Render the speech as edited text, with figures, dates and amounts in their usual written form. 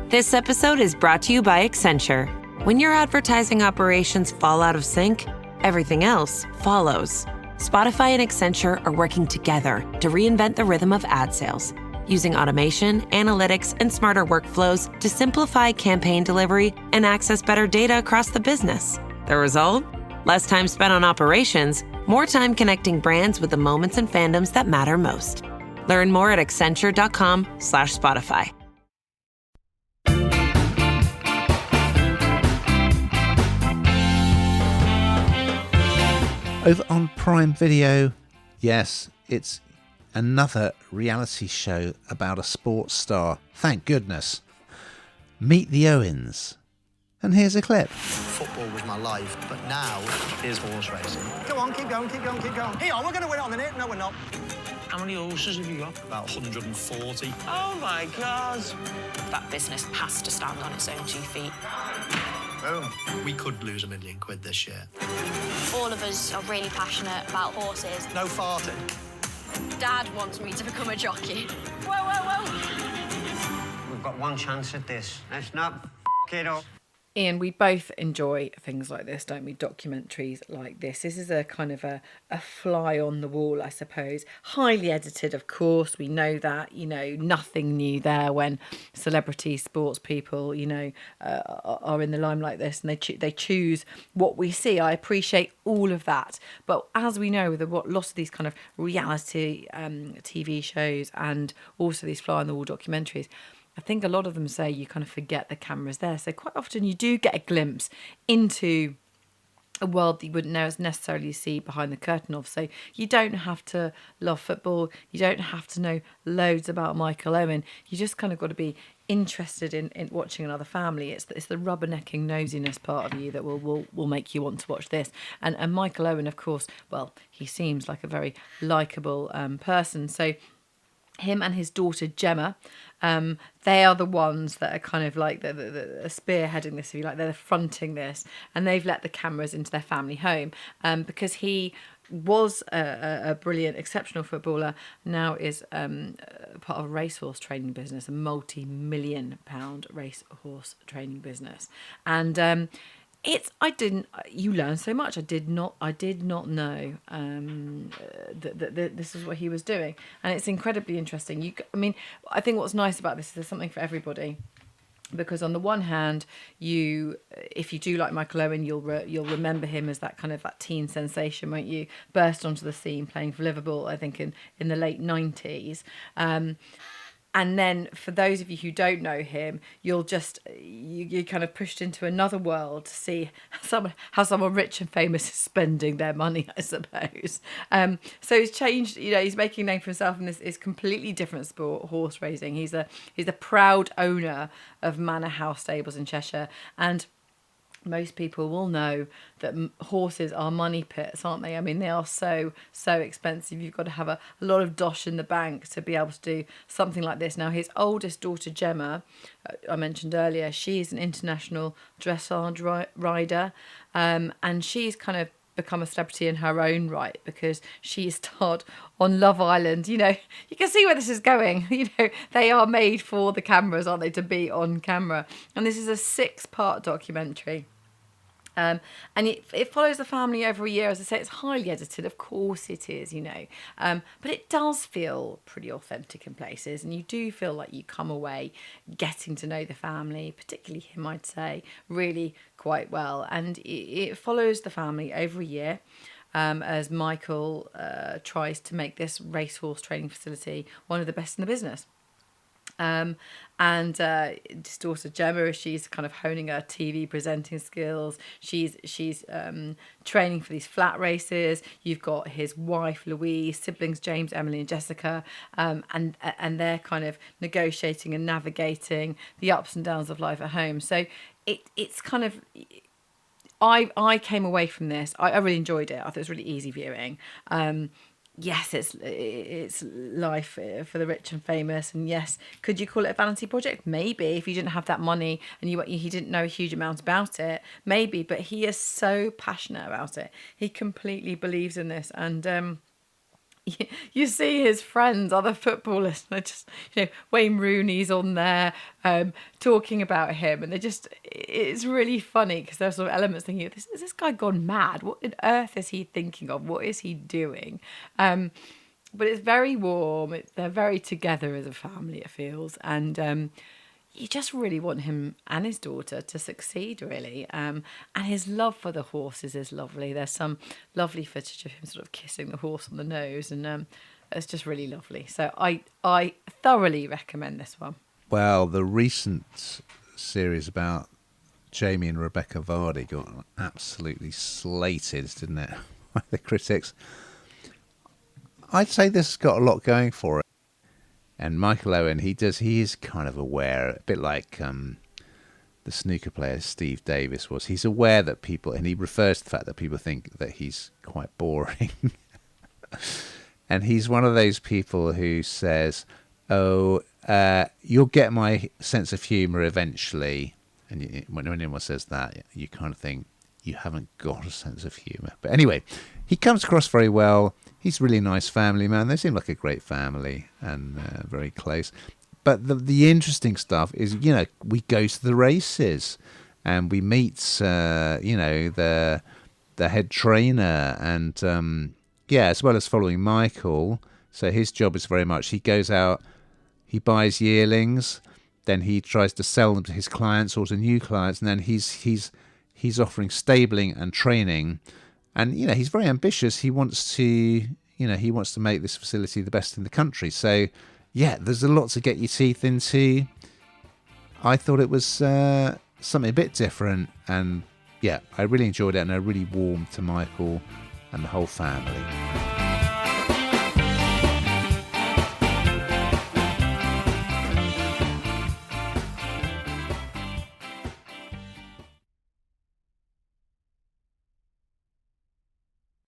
This episode is brought to you by Accenture. When your advertising operations fall out of sync, everything else follows. Spotify and Accenture are working together to reinvent the rhythm of ad sales, using automation, analytics, and smarter workflows to simplify campaign delivery and access better data across the business. The result? Less time spent on operations, more time connecting brands with the moments and fandoms that matter most. Learn more at accenture.com/Spotify. Over on Prime Video, yes, it's another reality show about a sports star. Thank goodness. Meet the Owens. And here's a clip. Football was my life, but now here's horse racing. Go on, keep going, keep going, keep going. Here, we're going to win on the minute. No, we're not. How many horses have you got? About 140. Oh my God. That business has to stand on its own 2 feet. Boom. We could lose £1 million this year. All of us are really passionate about horses. No farting. Dad wants me to become a jockey. Whoa, whoa, whoa. We've got one chance at this. Let's not f*** it up. Ian, we both enjoy things like this, don't we? Documentaries like this. This is a kind of a fly on the wall, I suppose. Highly edited, of course. We know that, nothing new there when celebrity sports people, are in the limelight like this and they choose what we see. I appreciate all of that. But as we know, with lots of these kind of reality TV shows and also these fly on the wall documentaries, I think a lot of them say you kind of forget the camera's there. So quite often you do get a glimpse into a world that you wouldn't necessarily see behind the curtain of. So you don't have to love football. You don't have to know loads about Michael Owen. You just kind of got to be interested in watching another family. It's the rubbernecking nosiness part of you that will make you want to watch this. And Michael Owen, of course, well, he seems like a very likeable person. So him and his daughter Gemma, they are the ones that are kind of like the spearheading this, if you like. They're fronting this, and they've let the cameras into their family home because he was a brilliant, exceptional footballer, now is part of a racehorse training business, a multi-million-pound racehorse training business. And you learn so much. I did not know that this is what he was doing, and it's incredibly interesting. I think what's nice about this is there's something for everybody, because on the one hand, if you do like Michael Owen, you'll remember him as that teen sensation, won't you? Burst onto the scene playing for Liverpool, I think in the late 90s. And then for those of you who don't know him, you're kind of pushed into another world to see how someone rich and famous is spending their money, I suppose. So he's changed, he's making a name for himself in this completely different sport, horse racing. He's a proud owner of Manor House stables in Cheshire, and most people will know that horses are money pits, aren't they? I mean, they are so expensive. You've got to have a lot of dosh in the bank to be able to do something like this. Now, his oldest daughter, Gemma, I mentioned earlier, she's an international dressage rider, and she's kind of become a celebrity in her own right because she starred on Love Island. You can see where this is going. They are made for the cameras, aren't they, to be on camera. And this is a 6-part documentary. And it follows the family over a year. As I say, it's highly edited. Of course it is, but it does feel pretty authentic in places. And you do feel like you come away getting to know the family, particularly him, I'd say, really quite well. And it follows the family over a year as Michael tries to make this racehorse training facility one of the best in the business. And his daughter Gemma, she's kind of honing her TV presenting skills. She's training for these flat races. You've got his wife Louise, siblings James, Emily, and Jessica, and they're kind of negotiating and navigating the ups and downs of life at home. So it's kind of. I came away from this. I really enjoyed it. I thought it was really easy viewing. Yes, it's life for the rich and famous, and yes, could you call it a vanity project? Maybe, if you didn't have that money and he didn't know a huge amount about it, maybe. But he is so passionate about it. He completely believes in this, and you see his friends, other footballers, and they're just, Wayne Rooney's on there talking about him, and it's really funny because there's sort of elements thinking, is this guy gone mad? What on earth is he thinking of? What is he doing? But it's very warm. They're very together as a family, it feels, and you just really want him and his daughter to succeed, really. And his love for the horses is lovely. There's some lovely footage of him sort of kissing the horse on the nose, and it's just really lovely. So I thoroughly recommend this one. Well, the recent series about Jamie and Rebecca Vardy got absolutely slated, didn't it, by the critics. I'd say this has got a lot going for it. And Michael Owen, he is kind of aware, a bit like the snooker player Steve Davis was. He's aware that people, and he refers to the fact that people think that he's quite boring. And he's one of those people who says, you'll get my sense of humour eventually. And when anyone says that, you kind of think, you haven't got a sense of humour. But anyway, he comes across very well. He's a really nice family man. They seem like a great family and very close. But the interesting stuff is, we go to the races and we meet, the head trainer and, as well as following Michael. So his job is very much, he goes out, he buys yearlings, then he tries to sell them to his clients or to new clients, and then he's offering stabling and training. And, he's very ambitious. He wants to make this facility the best in the country. So, there's a lot to get your teeth into. I thought it was something a bit different. And, I really enjoyed it. And I really warmed to Michael and the whole family.